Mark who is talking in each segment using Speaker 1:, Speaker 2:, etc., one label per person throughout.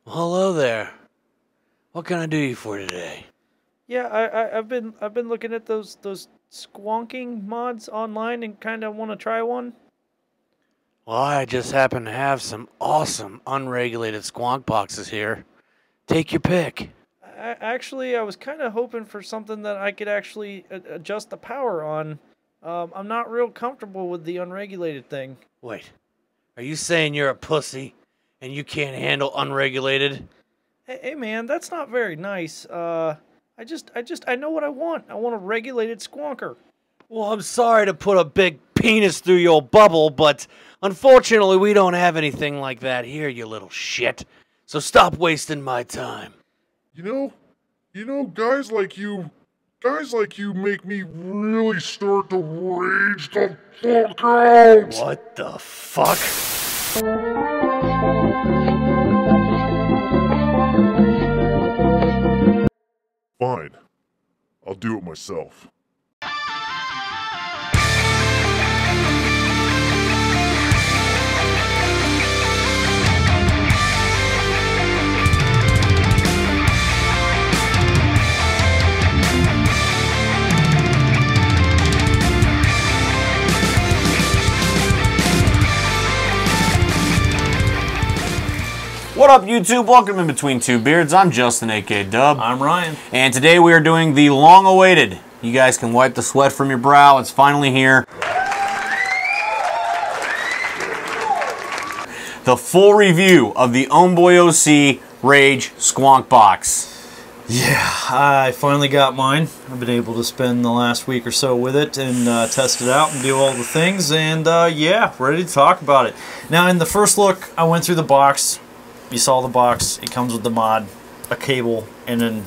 Speaker 1: Well, hello there. What can I do you for today?
Speaker 2: Yeah, I've been looking at those squonking mods online and kind of want to try one.
Speaker 1: Well, I just happen to have some awesome unregulated squonk boxes here. Take your pick.
Speaker 2: I was kind of hoping for something that I could actually adjust the power on. I'm not real comfortable with the unregulated thing.
Speaker 1: Wait, are you saying you're a pussy and you can't handle unregulated?
Speaker 2: Hey man, that's not very nice. I know what I want. I want a regulated squonker.
Speaker 1: Well, I'm sorry to put a big penis through your bubble, but unfortunately we don't have anything like that here, you little shit. So stop wasting my time.
Speaker 3: Guys like you make me really start to rage the fuck out.
Speaker 1: What the fuck?
Speaker 3: Fine, I'll do it myself.
Speaker 4: What up, YouTube? Welcome in Between Two Beards. I'm Justin, aka Dubb.
Speaker 2: I'm Ryan.
Speaker 4: And today we are doing the long-awaited. You guys can wipe the sweat from your brow. It's finally here. The full review of the Ohmboy OC Rage Squonk Box.
Speaker 2: Yeah, I finally got mine. I've been able to spend the last week or so with it and test it out and do all the things. And yeah, ready to talk about it. Now, in the first look, I went through the box. You saw the box. It comes with the mod, a cable, and an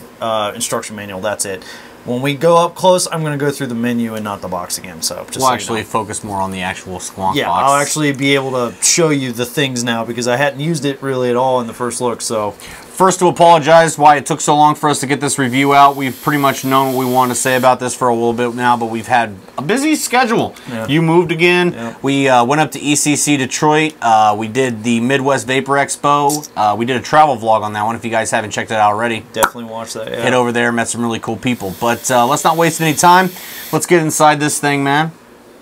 Speaker 2: instruction manual. That's it. When we go up close, I'm going to go through the menu and not the box again. So just
Speaker 4: we'll actually focus more on the actual Squonk box.
Speaker 2: Yeah, I'll actually be able to show you the things now because I hadn't used it really at all in the first look. So
Speaker 4: first, to apologize why it took so long for us to get this review out. We've pretty much known what we want to say about this for a little bit now, but we've had a busy schedule.
Speaker 2: Yeah.
Speaker 4: You moved again.
Speaker 2: Yeah.
Speaker 4: We went up to ECC Detroit. We did the Midwest Vapor Expo. We did a travel vlog on that one. If you guys haven't checked it out already,
Speaker 2: definitely watch that. Yeah.
Speaker 4: Head over there, met some really cool people. But let's not waste any time. Let's get inside this thing, man.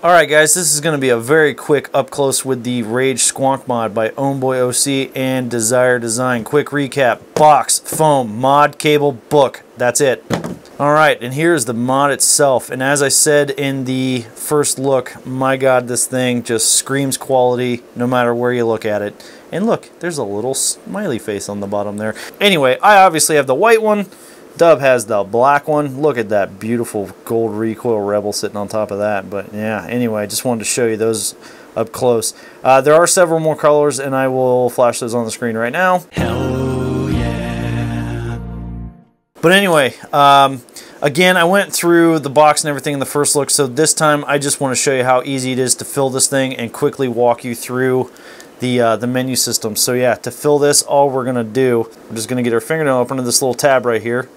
Speaker 2: Alright guys, this is going to be a very quick up close with the Rage Squonk mod by Ohmboy OC and Desire Design. Quick recap: box, foam, mod, cable, book. That's it. Alright, and here's the mod itself. And as I said in the first look, my god, this thing just screams quality no matter where you look at it. And look, there's a little smiley face on the bottom there. Anyway, I obviously have the white one. Dubb has the black one. Look at that beautiful gold recoil Rebel sitting on top of that. But yeah, anyway, I just wanted to show you those up close. There are several more colors, and I will flash those on the screen right now.
Speaker 1: Hell yeah.
Speaker 2: But anyway, again, I went through the box and everything in the first look, so this time I just want to show you how easy it is to fill this thing and quickly walk you through the menu system. So yeah, to fill this, all we're going to do, we're just going to get our fingernail up into this little tab right here.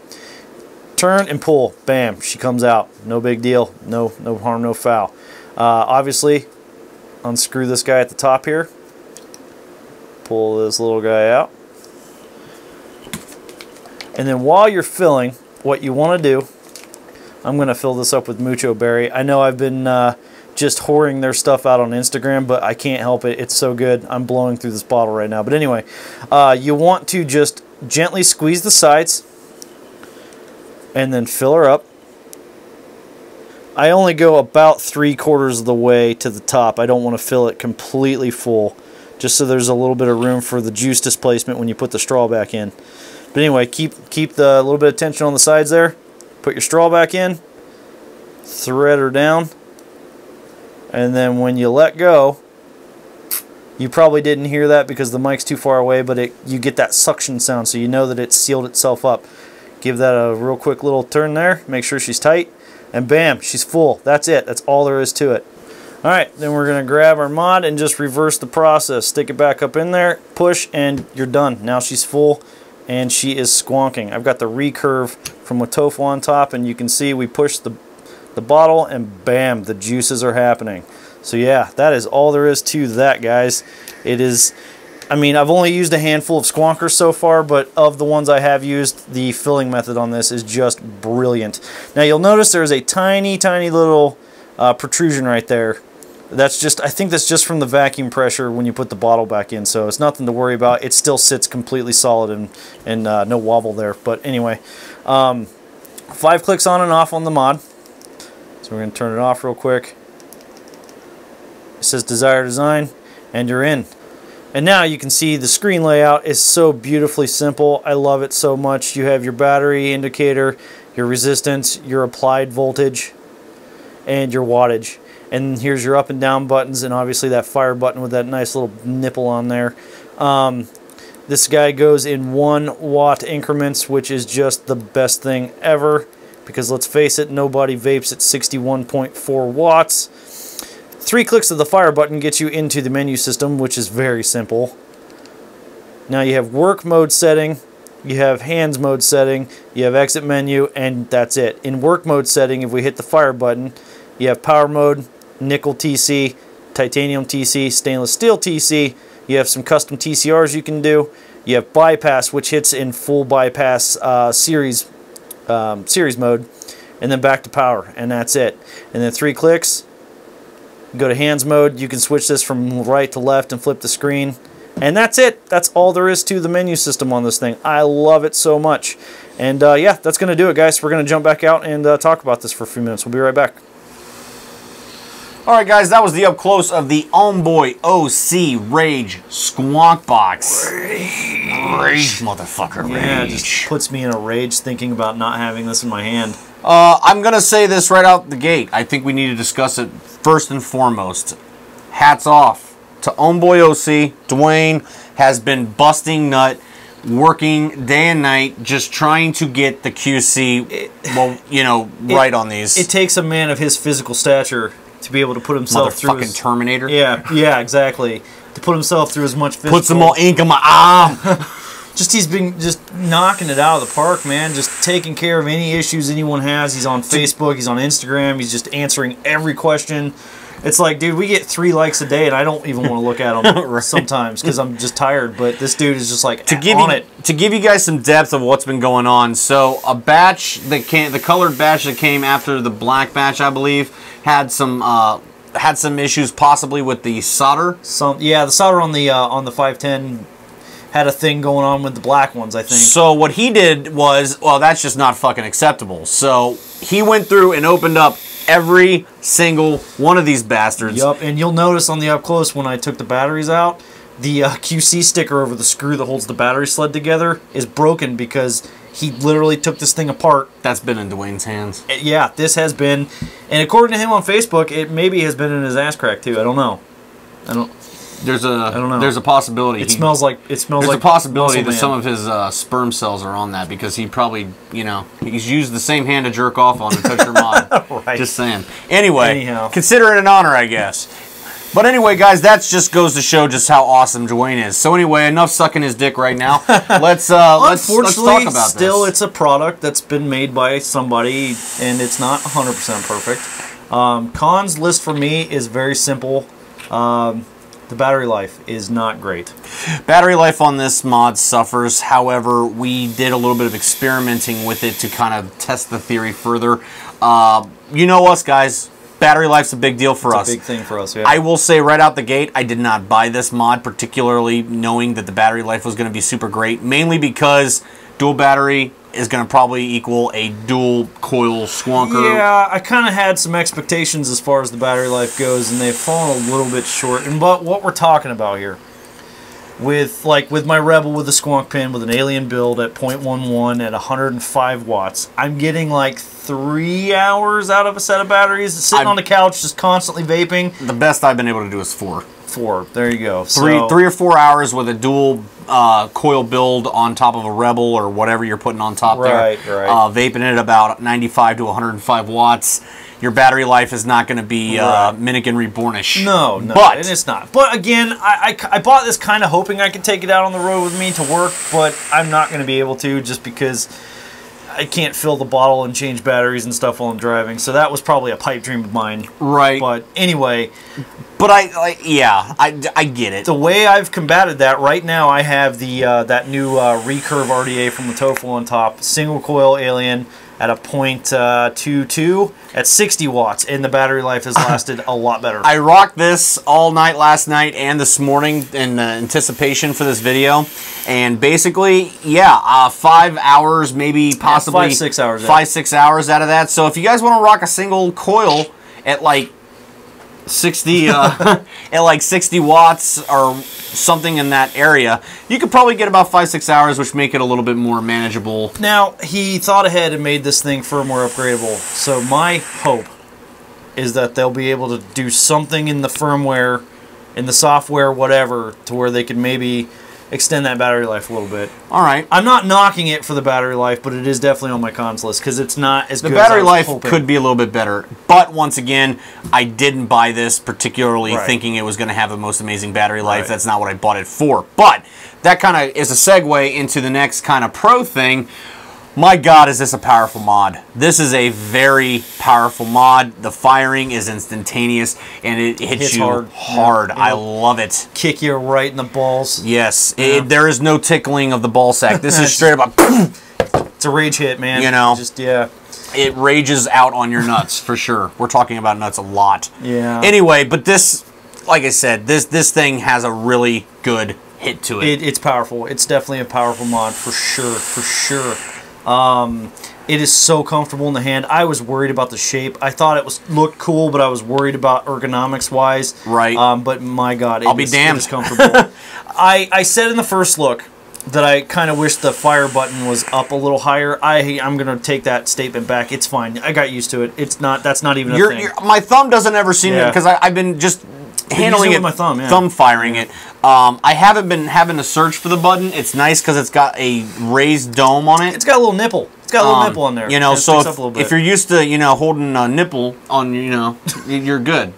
Speaker 2: Turn and pull. Bam, she comes out. No big deal. No harm, no foul. Obviously, unscrew this guy at the top here. Pull this little guy out. And then while you're filling, what you want to do, I'm going to fill this up with Mucho Berry. I know I've been just whoring their stuff out on Instagram, but I can't help it. It's so good. I'm blowing through this bottle right now. But anyway, you want to just gently squeeze the sides and then fill her up. I only go about 3/4 of the way to the top. I don't want to fill it completely full, just so there's a little bit of room for the juice displacement when you put the straw back in. But anyway, keep the little bit of tension on the sides there. Put your straw back in, thread her down, and then when you let go, you probably didn't hear that because the mic's too far away, but you get that suction sound, so you know that it's sealed itself up. Give that a real quick little turn there. Make sure she's tight. And bam, she's full. That's it. That's all there is to it. Alright, then we're going to grab our mod and just reverse the process. Stick it back up in there, push, and you're done. Now she's full, and she is squonking. I've got the recurve from Watofu on top, and you can see we push the bottle, and bam, the juices are happening. So yeah, that is all there is to that, guys. It is I mean, I've only used a handful of squonkers so far, but of the ones I have used, the filling method on this is just brilliant. Now you'll notice there's a tiny, tiny little protrusion right there. That's just, I think that's just from the vacuum pressure when you put the bottle back in, so it's nothing to worry about. It still sits completely solid and no wobble there. But anyway, 5 clicks on and off on the mod. So we're going to turn it off real quick. It says desired design, and you're in. And now you can see the screen layout is so beautifully simple. I love it so much. You have your battery indicator, your resistance, your applied voltage, and your wattage. And here's your up and down buttons, and obviously that fire button with that nice little nipple on there. This guy goes in 1 watt increments, which is just the best thing ever, because let's face it, nobody vapes at 61.4 watts. 3 clicks of the fire button gets you into the menu system, which is very simple. Now you have work mode setting, you have hands mode setting, you have exit menu, and that's it. In work mode setting, if we hit the fire button, you have power mode, nickel TC, titanium TC, stainless steel TC. You have some custom TCRs you can do. You have bypass, which hits in full bypass series mode, and then back to power, and that's it. And then 3 clicks, go to hands mode. You can switch this from right to left and flip the screen, and that's it. That's all there is to the menu system on this thing. I love it so much. And yeah, that's going to do it, guys. We're going to jump back out and talk about this for a few minutes. We'll be right back.
Speaker 4: Alright guys, that was the up close of the Ohmboy OC Rage Squonk Box. Rage, motherfucker, rage.
Speaker 2: Yeah, it just puts me in a rage thinking about not having this in my hand.
Speaker 4: I'm going to say this right out the gate. I think we need to discuss it first and foremost. Hats off to Ohmboy OC. Dwayne has been busting nut, working day and night, just trying to get the QC, well, you know, right on these.
Speaker 2: It takes a man of his physical stature to be able to put himself through
Speaker 4: his Terminator.
Speaker 2: Yeah, exactly. To put himself through as much physical.
Speaker 4: Put some more ink on my arm.
Speaker 2: He's been just knocking it out of the park, man. Just taking care of any issues anyone has. He's on Facebook. He's on Instagram. He's just answering every question. It's like, dude, we get 3 likes a day, and I don't even want to look at them right. Sometimes because I'm just tired. But this dude is just like To
Speaker 4: give you guys some depth of what's been going on. So a batch that came, the colored batch that came after the black batch, I believe, had some issues possibly with the solder.
Speaker 2: Yeah, the solder on the 510 had a thing going on with the black ones, I think.
Speaker 4: So what he did was, well, that's just not fucking acceptable. So he went through and opened up every single one of these bastards.
Speaker 2: Yup, and you'll notice on the up close when I took the batteries out, the QC sticker over the screw that holds the battery sled together is broken because he literally took this thing apart.
Speaker 4: That's been in Dwayne's hands.
Speaker 2: Yeah, this has been, and according to him on Facebook, it maybe has been in his ass crack too. I don't know. I don't know.
Speaker 4: There's a possibility.
Speaker 2: There's a
Speaker 4: possibility that some of his sperm cells are on that because he probably, you know, he's used the same hand to jerk off on to touch your mod.
Speaker 2: Right.
Speaker 4: Just saying. Anyway,
Speaker 2: anyhow,
Speaker 4: consider it an honor, I guess. But anyway, guys, that just goes to show just how awesome Dwayne is. So anyway, enough sucking his dick right now. Let's talk about this.
Speaker 2: Still, it's a product that's been made by somebody, and it's not 100% perfect. Cons list for me is very simple. The battery life is not great.
Speaker 4: Battery life on this mod suffers. However, we did a little bit of experimenting with it to kind of test the theory further. You know us, guys. Battery life's a big deal for us.
Speaker 2: It's a big thing for us, yeah.
Speaker 4: I will say right out the gate, I did not buy this mod, particularly knowing that the battery life was going to be super great, mainly because dual battery is going to probably equal a dual coil squonker.
Speaker 2: Yeah, I kind of had some expectations as far as the battery life goes, and they've fallen a little bit short. And but what we're talking about here, with my Rebel with the squonk pin with an alien build at 0.11 at 105 watts, I'm getting like 3 hours out of a set of batteries, sitting on the couch just constantly vaping.
Speaker 4: The best I've been able to do is 4.
Speaker 2: 4. There you go.
Speaker 4: Three or 4 hours with a dual coil build on top of a Rebel or whatever you're putting on top there.
Speaker 2: Right.
Speaker 4: Vaping it at about 95 to 105 watts. Your battery life is not going to be Minikin Rebornish.
Speaker 2: No, and it's not. But again, I bought this kind of hoping I could take it out on the road with me to work, but I'm not going to be able to just because I can't fill the bottle and change batteries and stuff while I'm driving. So that was probably a pipe dream of mine.
Speaker 4: Right.
Speaker 2: But anyway.
Speaker 4: But I get it.
Speaker 2: The way I've combated that, right now I have the that new Recurve RDA from the Tofu on top. Single coil Alien at a 0.22 at 60 watts, and the battery life has lasted a lot better.
Speaker 4: I rocked this all night last night and this morning in anticipation for this video, and basically, yeah, 5 hours, maybe possibly
Speaker 2: 5-6 hours.
Speaker 4: 5-6 hours out of that. So if you guys want to rock a single coil at like 60 at like 60 watts or something in that area, you could probably get about 5-6 hours, which make it a little bit more manageable.
Speaker 2: Now, he thought ahead and made this thing firmware upgradable, so my hope is that they'll be able to do something in the firmware, in the software, whatever, to where they can maybe extend that battery life a little bit.
Speaker 4: All right.
Speaker 2: I'm not knocking it for the battery life, but it is definitely on my cons list because it's not as good as I was
Speaker 4: The battery life
Speaker 2: hoping.
Speaker 4: could be a little bit better, but once again, I didn't buy this particularly thinking it was going to have the most amazing battery life.
Speaker 2: Right.
Speaker 4: That's not what I bought it for. But that kind of is a segue into the next kind of pro thing. My God, is this a powerful mod. This is a very powerful mod. The firing is instantaneous, and it hits you hard.
Speaker 2: Yeah.
Speaker 4: I love it.
Speaker 2: Kick you right in the balls.
Speaker 4: Yes. There is no tickling of the ball sack. This is straight up a
Speaker 2: It's a rage hit, man.
Speaker 4: You know.
Speaker 2: Just, yeah.
Speaker 4: It rages out on your nuts, for sure. We're talking about nuts a lot.
Speaker 2: Yeah.
Speaker 4: Anyway, but this, like I said, this thing has a really good hit to it.
Speaker 2: It's powerful. It's definitely a powerful mod, for sure. For sure. It is so comfortable in the hand. I was worried about the shape. I thought it looked cool, but I was worried about ergonomics wise.
Speaker 4: Right.
Speaker 2: But my God,
Speaker 4: I'll be damned.
Speaker 2: it is comfortable. I said in the first look that I kind of wish the fire button was up a little higher. I'm gonna take that statement back. It's fine. I got used to it. It's not. That's not even a thing.
Speaker 4: My thumb doesn't ever seem to, because I've been just handling it
Speaker 2: with my thumb,
Speaker 4: thumb firing it. I haven't been having to search for the button. It's nice because it's got a raised dome on it.
Speaker 2: It's got a little nipple. It's got a little nipple on there.
Speaker 4: You know,
Speaker 2: it
Speaker 4: so
Speaker 2: up a little bit.
Speaker 4: if you're used to, holding a nipple on, you're good.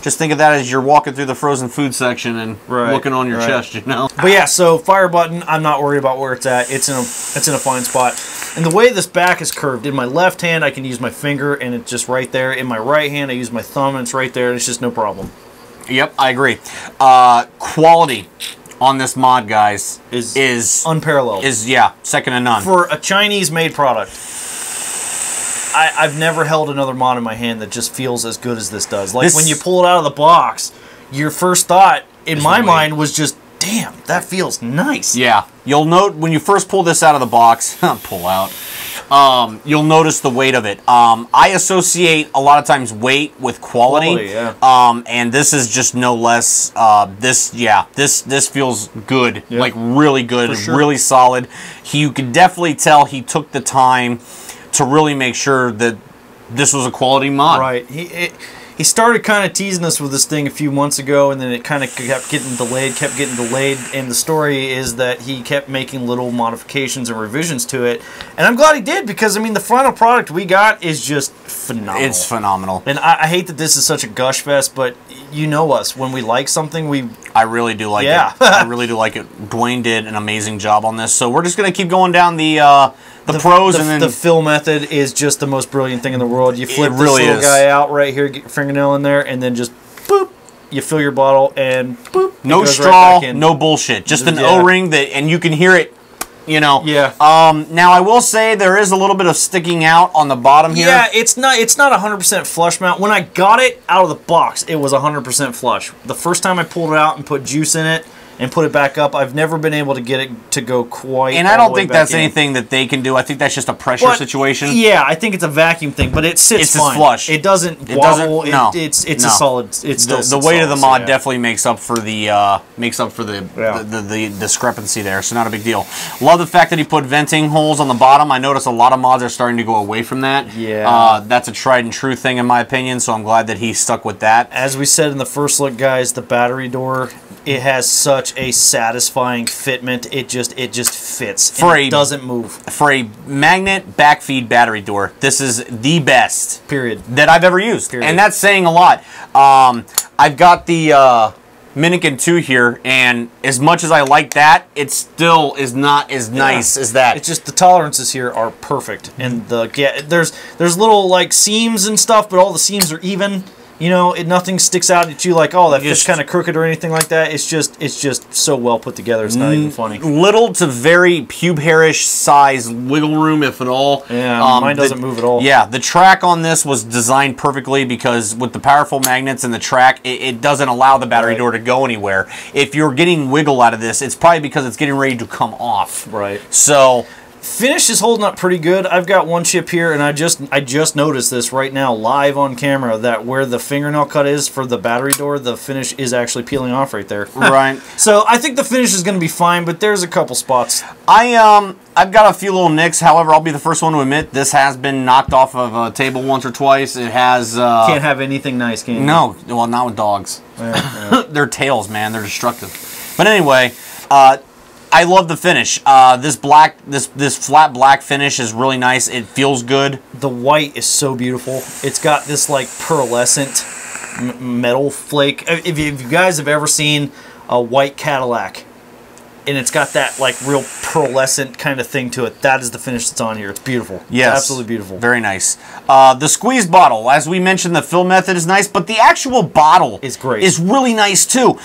Speaker 4: Just think of that as you're walking through the frozen food section and looking on your chest.
Speaker 2: But yeah, so fire button, I'm not worried about where it's at. It's in a fine spot. And the way this back is curved, in my left hand I can use my finger and it's just right there. In my right hand I use my thumb and it's right there and it's just no problem.
Speaker 4: Yep, I agree. Quality on this mod, guys, is
Speaker 2: unparalleled.
Speaker 4: Second to none.
Speaker 2: For a Chinese-made product, I've never held another mod in my hand that just feels as good as this does. Like, when you pull it out of the box, your first thought, in my mind, was just, damn, that feels nice.
Speaker 4: Yeah. You'll note, when you first pull this out of the box, pull out, you'll notice the weight of it. I associate a lot of times weight with quality. And this is just no less. This feels good, like really good, really solid. You could definitely tell he took the time to really make sure that this was a quality mod.
Speaker 2: Right. He started kind of teasing us with this thing a few months ago, and then it kind of kept getting delayed, and the story is that he kept making little modifications and revisions to it, and I'm glad he did, because, I mean, the final product we got is just phenomenal.
Speaker 4: It's phenomenal.
Speaker 2: And I hate that this is such a gush fest, but you know us. When we like something,
Speaker 4: I really do like it. I really do like it. Dwayne did an amazing job on this, so we're just going to keep going down the pros, and then
Speaker 2: the fill method is just the most brilliant thing in the world. You flip this little guy out right here, get your fingernail in there, and then just boop, you fill your bottle, and boop,
Speaker 4: no straw, no bullshit, just an O-ring and you can hear it. Now I will say there is a little bit of sticking out on the bottom here.
Speaker 2: Yeah, it's not 100% flush mount. When I got it out of the box, it was 100% flush. The first time I pulled it out and put juice in it and put it back up, I've never been able to get it to go quite.
Speaker 4: And I don't think that's anything that they can do. I think that's just a pressure situation.
Speaker 2: Yeah, I think it's a vacuum thing, but it sits fine.
Speaker 4: It's flush.
Speaker 2: It doesn't wobble. It's a solid. It's still
Speaker 4: the weight of the mod definitely makes up for the the discrepancy there. So not a big deal. Love the fact that he put venting holes on the bottom. I notice a lot of mods are starting to go away from that.
Speaker 2: Yeah,
Speaker 4: that's a tried and true thing in my opinion. So I'm glad that he stuck with that.
Speaker 2: As we said in the first look, guys, the battery door. It has such a satisfying fitment. It just fits. It doesn't move.
Speaker 4: For a magnet backfeed battery door, this is the best
Speaker 2: period
Speaker 4: that I've ever used,
Speaker 2: period.
Speaker 4: And that's saying a lot. I've got the Minikin 2 here, and as much as I like that, it still is not as nice as that.
Speaker 2: It's just the tolerances here are perfect, and there's little like seams and stuff, but all the seams are even. You know, nothing sticks out at you like, oh, that fish kind of crooked or anything like that. It's just so well put together. It's not even funny.
Speaker 4: Little to very pube hairish size wiggle room, if at all.
Speaker 2: Yeah, mine doesn't move at all.
Speaker 4: Yeah, the track on this was designed perfectly because with the powerful magnets and the track, it doesn't allow the battery door to go anywhere. If you're getting wiggle out of this, it's probably because it's getting ready to come off.
Speaker 2: Right.
Speaker 4: So
Speaker 2: finish is holding up pretty good. I've got one chip here, and I just noticed this right now live on camera that where the fingernail cut is for the battery door, the finish is actually peeling off right there.
Speaker 4: Right.
Speaker 2: So I think the finish is going to be fine, but there's a couple spots.
Speaker 4: I've got a few little nicks. However, I'll be the first one to admit this has been knocked off of a table once or twice. It has.
Speaker 2: Can't have anything nice, can you?
Speaker 4: No, well, not with dogs.
Speaker 2: Yeah.
Speaker 4: Their tails, man, they're destructive. But anyway, I love the finish. This flat black finish is really nice. It feels good.
Speaker 2: The white is so beautiful. It's got this like pearlescent metal flake. If you guys have ever seen a white Cadillac, and it's got that like real pearlescent kind of thing to it, that is the finish that's on here. It's beautiful.
Speaker 4: Yes,
Speaker 2: it's absolutely beautiful.
Speaker 4: Very nice. The squeeze bottle, as we mentioned, the fill method is nice, but the actual bottle
Speaker 2: is great.
Speaker 4: Is really nice too.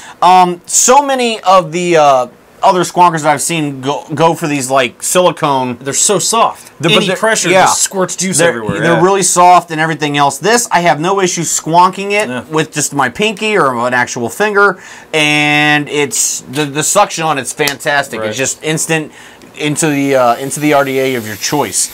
Speaker 4: So many of the other squonkers that I've seen go for these like silicone.
Speaker 2: They're so soft. Any pressure just squirts juice everywhere.
Speaker 4: They're really soft and everything else. This, I have no issue squonking it with just my pinky or an actual finger, and it's the suction on it's fantastic.
Speaker 2: Right.
Speaker 4: It's just instant into the RDA of your choice.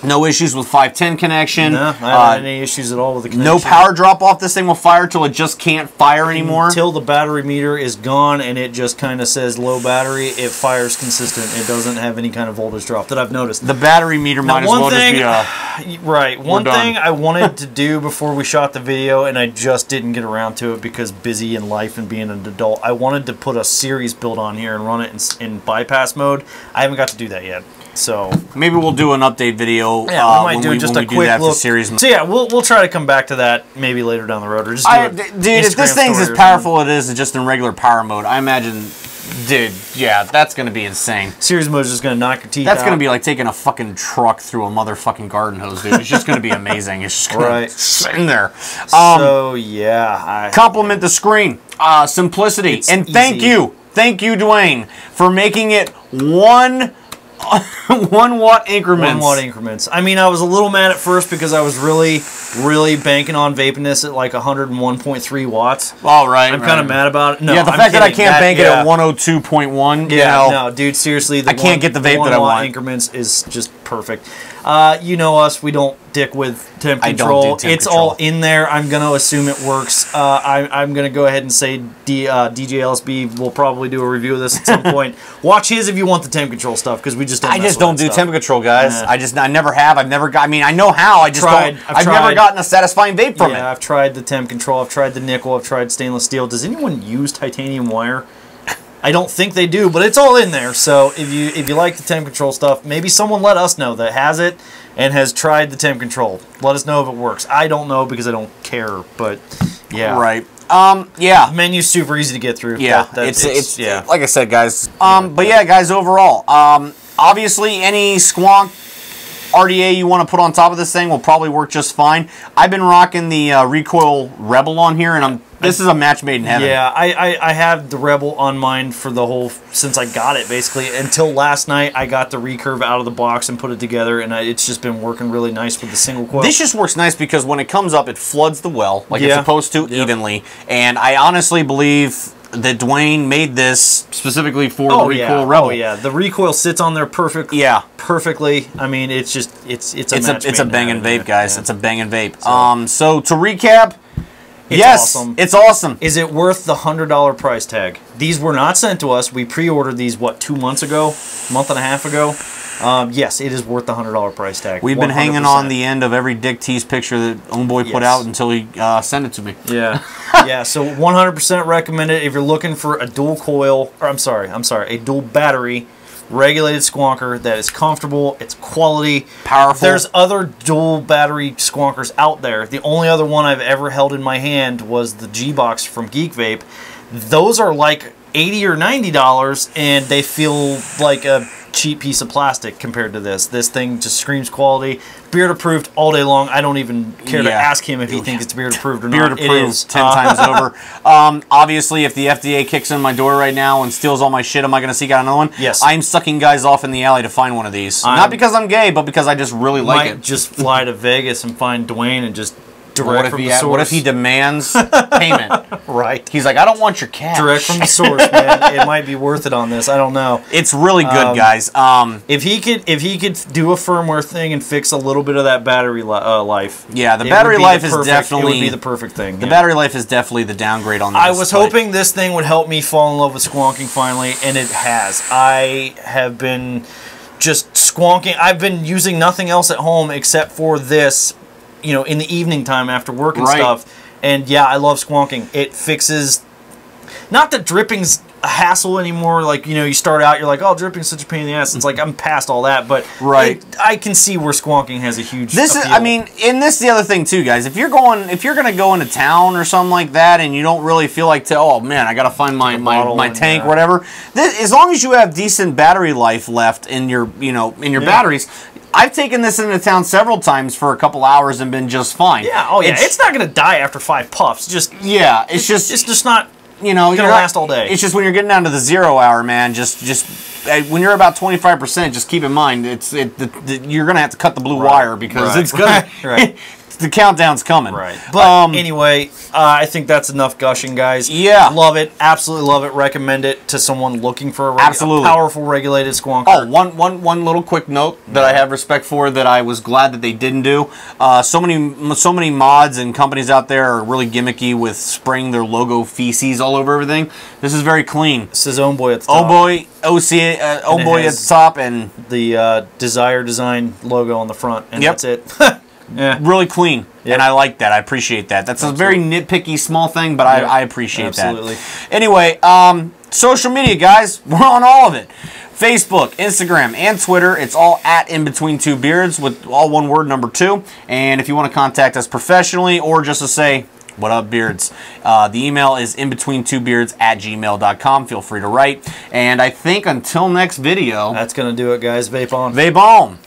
Speaker 4: No issues with 510 connection.
Speaker 2: No, I haven't had any issues at all with the connection.
Speaker 4: No power drop off. This thing will fire till it just can't fire anymore.
Speaker 2: Until the battery meter is gone and it just kind of says low battery, it fires consistent. It doesn't have any kind of voltage drop that I've noticed.
Speaker 4: The battery meter might as well just be
Speaker 2: right. One thing I wanted to do before we shot the video, and I just didn't get around to it because busy in life and being an adult, I wanted to put a series build on here and run it in bypass mode. I haven't got to do that yet. So
Speaker 4: maybe we'll do an update video.
Speaker 2: Yeah, we might do just a quick look. So yeah, we'll try to come back to that maybe later down the road, or just
Speaker 4: dude, if this thing's as powerful as it is just in regular power mode, I imagine, dude, yeah, that's gonna be insane.
Speaker 2: Series mode is just gonna knock your teeth out.
Speaker 4: That's gonna be like taking a fucking truck through a motherfucking garden hose, dude. It's just gonna be amazing. It's just gonna sit in there.
Speaker 2: So yeah,
Speaker 4: compliment the screen, simplicity, and thank you, Dwayne, for making it 1 watt increments.
Speaker 2: 1 watt increments. I mean, I was a little mad at first because I was really banking on vaping this at like 101.3 watts.
Speaker 4: All right.
Speaker 2: I'm kind of mad about it. No,
Speaker 4: yeah, the fact that I can't bank it at 102.1.
Speaker 2: Yeah, no, dude, seriously,
Speaker 4: I can't get the vape that I want.
Speaker 2: Increments is just perfect. You know us, we don't dick with temp control.
Speaker 4: I don't do temp control.
Speaker 2: All in there. I'm going to assume it works. I'm going to go ahead and say DJ LSB will probably do a review of this at some point. Watch his if you want the temp control stuff, because we just don't.
Speaker 4: I just don't do temp control, guys. I never have. I've never got. I mean, I know how. I just don't. I've never gotten a satisfying vape from it.
Speaker 2: Yeah, I've tried the temp control. I've tried the nickel. I've tried stainless steel. Does anyone use titanium wire? I don't think they do, but it's all in there. So if you like the temp control stuff, maybe someone let us know that has it and has tried the temp control. Let us know if it works. I don't know because I don't care, but yeah.
Speaker 4: Right. Yeah.
Speaker 2: The menu's super easy to get through.
Speaker 4: Yeah. It's like I said, guys. But yeah, guys, overall, obviously any squonk RDA you want to put on top of this thing will probably work just fine. I've been rocking the Recoil Rebel on here, and this is a match made in heaven.
Speaker 2: Yeah, I have the Rebel on mine for the whole, since I got it, basically. Until last night, I got the recurve out of the box and put it together, and it's just been working really nice with the single coil.
Speaker 4: This just works nice because when it comes up, it floods the well, like it's supposed to, evenly. And I honestly believe that Dwayne made this specifically for the Recoil Rebel.
Speaker 2: Oh yeah, the recoil sits on there perfect.
Speaker 4: Yeah,
Speaker 2: perfectly. I mean, it's just it's a
Speaker 4: banging vape, guys. Yeah. It's a banging vape. So to recap. Awesome. It's awesome.
Speaker 2: Is it worth the $100 price tag? These were not sent to us. We pre-ordered these, what, 2 months ago? Month and a half ago? Yes, it is worth the $100 price tag.
Speaker 4: We've been hanging on the end of every Dick Tease picture that Ohmboy put out until he sent it to me.
Speaker 2: Yeah. Yeah, so 100% recommend it if you're looking for a dual coil, or I'm sorry, a dual battery regulated squonker that is comfortable, it's quality,
Speaker 4: powerful.
Speaker 2: There's other dual battery squonkers out there. The only other one I've ever held in my hand was the G-Box from Geek Vape. Those are like $80 or $90, and they feel like a cheap piece of plastic compared to this. This thing just screams quality. Beard approved all day long. I don't even care to ask him if he thinks it's beard approved or
Speaker 4: not. Beard approved 10 times over. Obviously, if the FDA kicks in my door right now and steals all my shit, am I going to seek out another one?
Speaker 2: Yes.
Speaker 4: I'm sucking guys off in the alley to find one of these. Not because I'm gay, but because I just really like it.
Speaker 2: Just fly to Vegas and find Dwayne and just direct from the source.
Speaker 4: What if he demands payment?
Speaker 2: Right.
Speaker 4: He's like, I don't want your cash.
Speaker 2: Direct from the source, man. It might be worth it on this. I don't know.
Speaker 4: It's really good, guys.
Speaker 2: If he could do a firmware thing and fix a little bit of that battery life.
Speaker 4: Yeah, the battery life is definitely...
Speaker 2: It would be the perfect thing.
Speaker 4: The battery life is definitely the downgrade on this.
Speaker 2: I was hoping this thing would help me fall in love with squonking finally, and it has. I have been just squonking. I've been using nothing else at home except for this, you know, in the evening time after work and stuff. And yeah, I love squonking. It fixes, not that dripping's a hassle anymore. Like, you know, you start out, you're like, oh, dripping's such a pain in the ass. It's like, I'm past all that, but I can see where squonking has a huge appeal.
Speaker 4: I mean, and this is the other thing too, guys. If you're gonna go into town or something like that, and you don't really feel like, oh man, I gotta find my tank or whatever. As long as you have decent battery life left in your batteries. I've taken this into town several times for a couple hours and been just fine.
Speaker 2: Yeah, oh yeah, it's not gonna die after 5 puffs.
Speaker 4: It's just not, you know,
Speaker 2: gonna last all day.
Speaker 4: It's just when you're getting down to the 0 hour, man. Just when you're about 25%, just keep in mind you're gonna have to cut the blue wire because it's gonna. The countdown's coming.
Speaker 2: Right. But anyway, I think that's enough gushing, guys.
Speaker 4: Yeah.
Speaker 2: Love it. Absolutely love it. Recommend it to someone looking for a powerful regulated squonker.
Speaker 4: Oh, one little quick note that I have respect for that I was glad that they didn't do. So many mods and companies out there are really gimmicky with spraying their logo feces all over everything. This is very clean.
Speaker 2: It says Ohmboy at the top.
Speaker 4: Ohmboy OC Ohmboy at the top, and
Speaker 2: the Desire Design logo on the front, and that's it.
Speaker 4: Yeah. Really clean, and I like that. I appreciate that. That's a very nitpicky, small thing, but I appreciate that. Anyway, social media, guys, we're on all of it. Facebook, Instagram, and Twitter. It's all at inbetween2beards with all one word, number 2. And if you want to contact us professionally or just to say, what up, beards? The email is inbetween2beards@gmail.com. Feel free to write. And I think until next video,
Speaker 2: that's going to do it, guys. Vape on.
Speaker 4: Vape on.